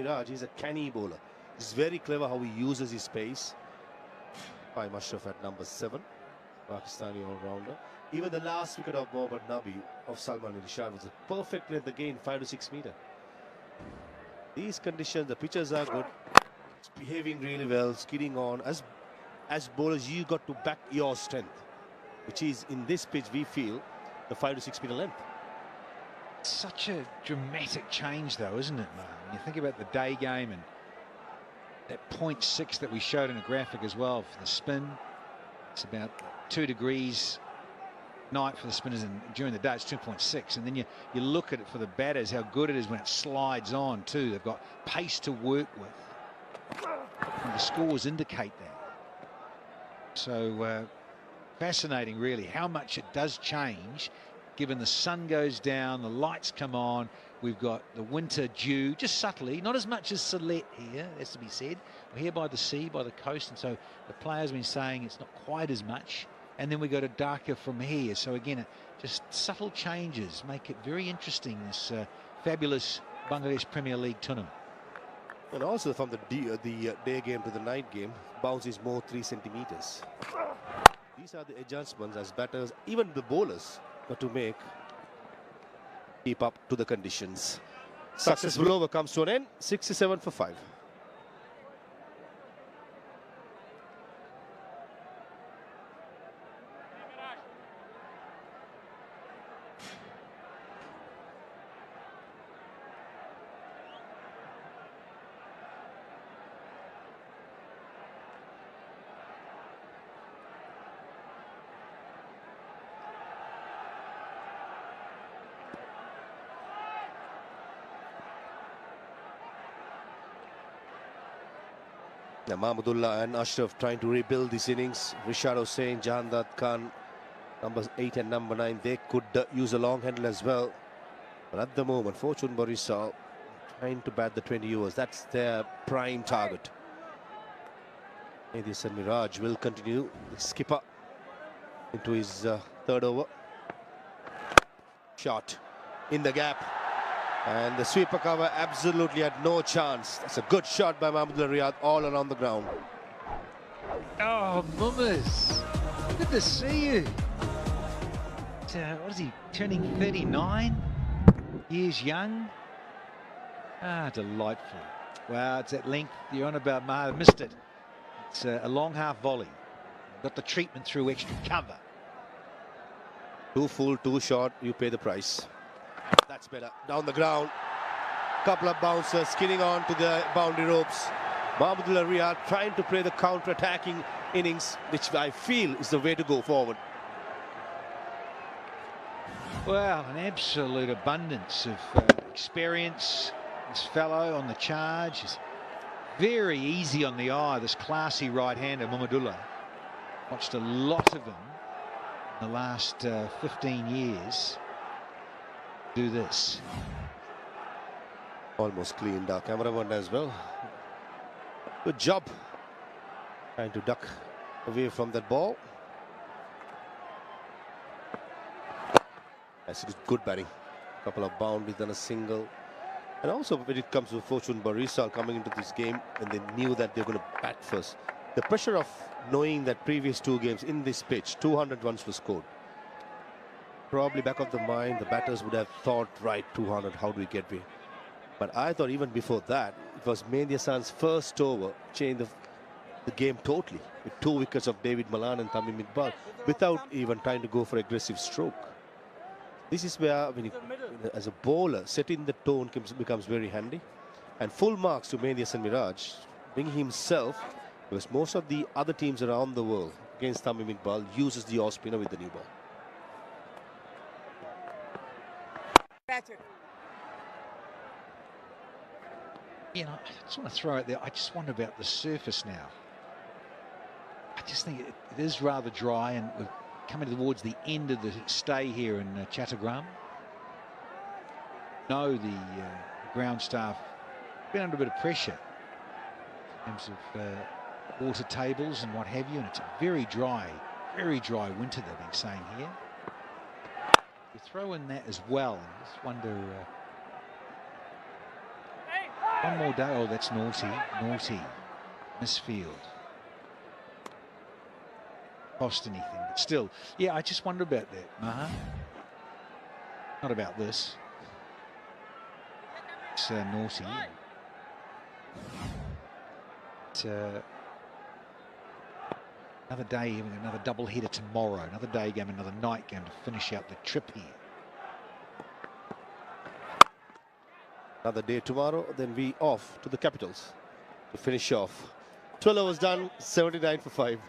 Miraj, he's a canny bowler. He's very clever how he uses his pace. By Ashraf at number 7, Pakistani all-rounder. Even the last wicket of Mohammad Nabi of Salman Irshad was a perfect play at the game, 5 to 6 meter. These conditions, the pitches are good. It's behaving really well, skidding on. As bowlers, you got to back your strength, which is in this pitch we feel the 5 to 6 meter length. Such a dramatic change, though, isn't it, Mark? When you think about the day game and that 0.6 that we showed in a graphic as well for the spin, it's about 2 degrees night for the spinners, and during the day it's 2.6. And then you look at it for the batters, how good it is when it slides on too. They've got pace to work with, and the scores indicate that. So fascinating, really, how much it does change given the sun goes down, the lights come on. We've got the winter dew, just subtly, not as much as Sylhet here, has to be said. We're here by the sea, by the coast, and so the players have been saying it's not quite as much. And then we go to darker from here. So again, just subtle changes make it very interesting, this fabulous Bangladesh Premier League tournament. And also from the day game to the night game, bounce is more 3 centimeters. These are the adjustments as batters, even the bowlers, got to make. Keep up to the conditions. Successful over comes to an end, 67 for 5. Now Mahmudullah and Ashraf trying to rebuild this innings. Rishad Hussain, Jahandad Khan, numbers 8 and number 9, they could use a long handle as well. But at the moment, Fortune Barisal trying to bat the 20 overs. That's their prime target. Mehdi Hasan Miraj will continue. The skipper into his 3rd over. Shot in the gap. And the sweeper cover absolutely had no chance. That's a good shot by Mahmudullah Riyad all around the ground. Oh, Mummers, good to see you. What is he, turning 39 years young? Ah, delightful. Wow, it's at length. You're on about Maher, missed it. It's a long half volley. Got the treatment through extra cover. 2 full, 2 short, you pay the price. That's better. Down the ground. Couple of bouncers skidding on to the boundary ropes. Mahmudullah Riyad trying to play the counter-attacking innings, which I feel is the way to go forward. Well, an absolute abundance of experience. This fellow on the charge is very easy on the eye, this classy right-hander, Mahmudullah. Watched a lot of him in the last 15 years. Do this. Almost cleaned our cameraman as well. Good job. Trying to duck away from that ball. That's good batting. Couple of boundaries and a single. And also when it comes to Fortune Barisal coming into this game, and they knew that they're going to bat first. The pressure of knowing that previous 2 games in this pitch, 200 runs were scored. Probably back of the mind, the batters would have thought, right, 200, how do we get away? But I thought even before that, it was Mehdi Hasan's first over, changed the game totally, with 2 wickets of David Malan and Tamim Iqbal, without even trying to go for aggressive stroke. This is where, when you, as a bowler, setting the tone becomes very handy. And full marks to Mehdi Hasan Miraj, being himself, because most of the other teams around the world against Tamim Iqbal uses the off spinner with the new ball. You know, I just want to throw it there. I just wonder about the surface now. I just think it is rather dry, and we're coming towards the end of the stay here in Chattogram. No, the ground staff been under a bit of pressure in terms of water tables and what have you, and it's a very dry winter, they've been saying here. You throw in that as well, and just wonder. One more day. Oh, that's naughty. Naughty. Misfield. Cost anything, but still. Yeah, I just wonder about that, Maha. Not about this. It's naughty. It's another day, another double header tomorrow. Another day game, another night game to finish out the trip here. Another day tomorrow, then we off to the Capitals to finish off. 12 overs done, 79 for 5.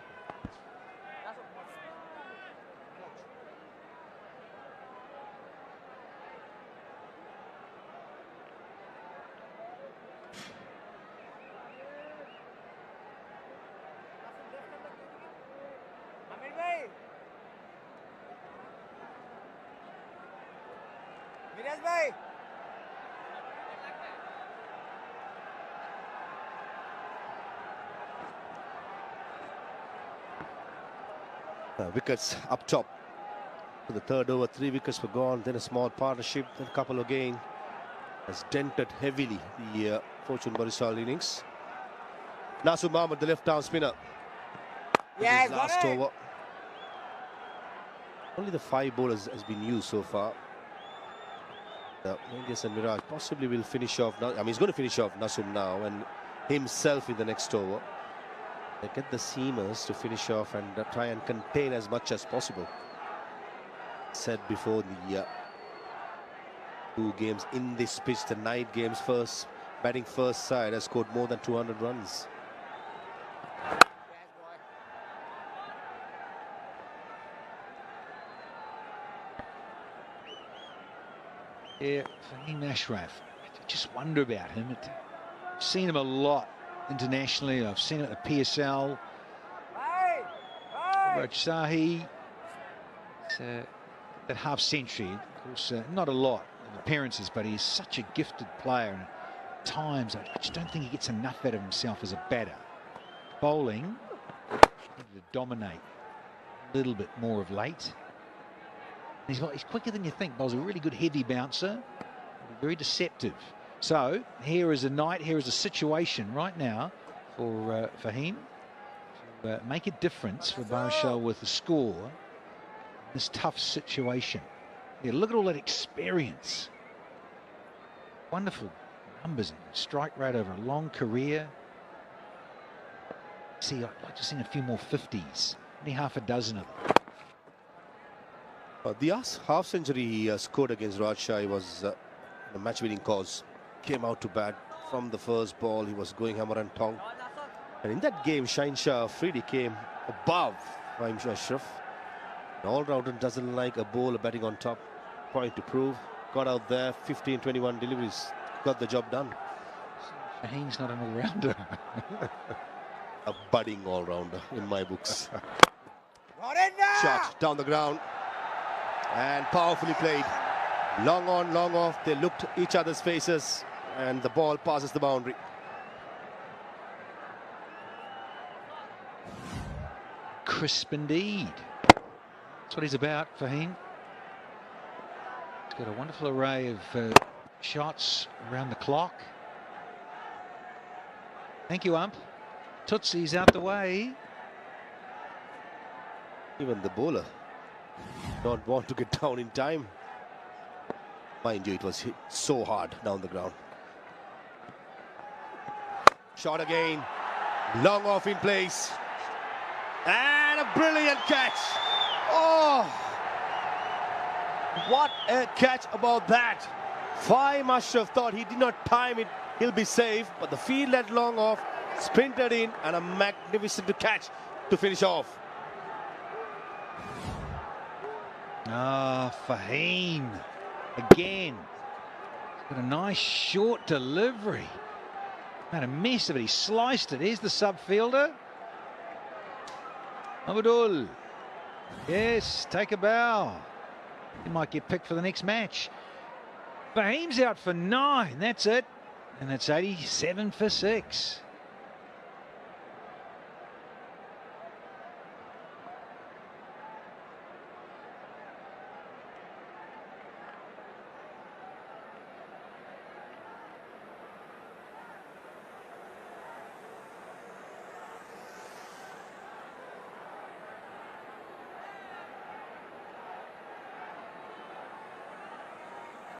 Wickets up top. For the third over, 3 wickets were gone. Then a small partnership, then a couple again. Has dented heavily the Fortune Barisal innings. Tsnzeel Ahmed, the left-arm spinner. Yeah, last over. Only the 5 bowlers has been used so far. Mendes and Miraj possibly will finish off now. I mean, he's going to finish off Nasum now and himself in the next over. They get the seamers to finish off and try and contain as much as possible. Said before, the 2 games in this pitch, the night games first, batting first side has scored more than 200 runs. Yeah, Fahim Ashraf. I just wonder about him. I've seen him a lot internationally. I've seen it at the PSL. Rajsahi. That half century, of course, not a lot of appearances, but he's such a gifted player. And at times, I just don't think he gets enough out of himself as a batter. Bowling, needed to dominate a little bit more of late. He's quicker than you think. Bowls a really good heavy bouncer, very deceptive. So here is a night, here is a situation right now for Fahim to make a difference for Barisal with the score in this tough situation. Yeah, look at all that experience. Wonderful numbers and strike rate over a long career. See, I'd like to see a few more 50s, only half a dozen of them. The half century he scored against Rajshahi was a match-winning cause. Came out to bat from the first ball. He was going hammer and tong. And in that game, Shaheen Shah Afridi came above Fahim Ashraf. An all-rounder doesn't like a bowler batting on top. Point to prove. Got out there, 15-21 deliveries. Got the job done. Shaheen's not an all-rounder. A budding all-rounder in my books. Shot down the ground. And powerfully played. Long on, long off. They looked each other's faces. And the ball passes the boundary. Crisp indeed. That's what he's about, Fahim. He's got a wonderful array of shots around the clock. Thank you, ump. Tootsie's out the way. Even the bowler don't want to get down in time. Mind you, it was hit so hard down the ground. Shot again. Long off in place. And a brilliant catch. Oh! What a catch about that. Fahim Ashraf thought he did not time it. He'll be safe. But the field had long off. Sprinted in. And a magnificent catch to finish off. Ah, Fahim again. Got a nice short delivery. Made a mess of it. He sliced it. Here's the subfielder. Abdul. Yes, take a bow. He might get picked for the next match. Fahim's out for 9. That's it. And it's 87 for 6.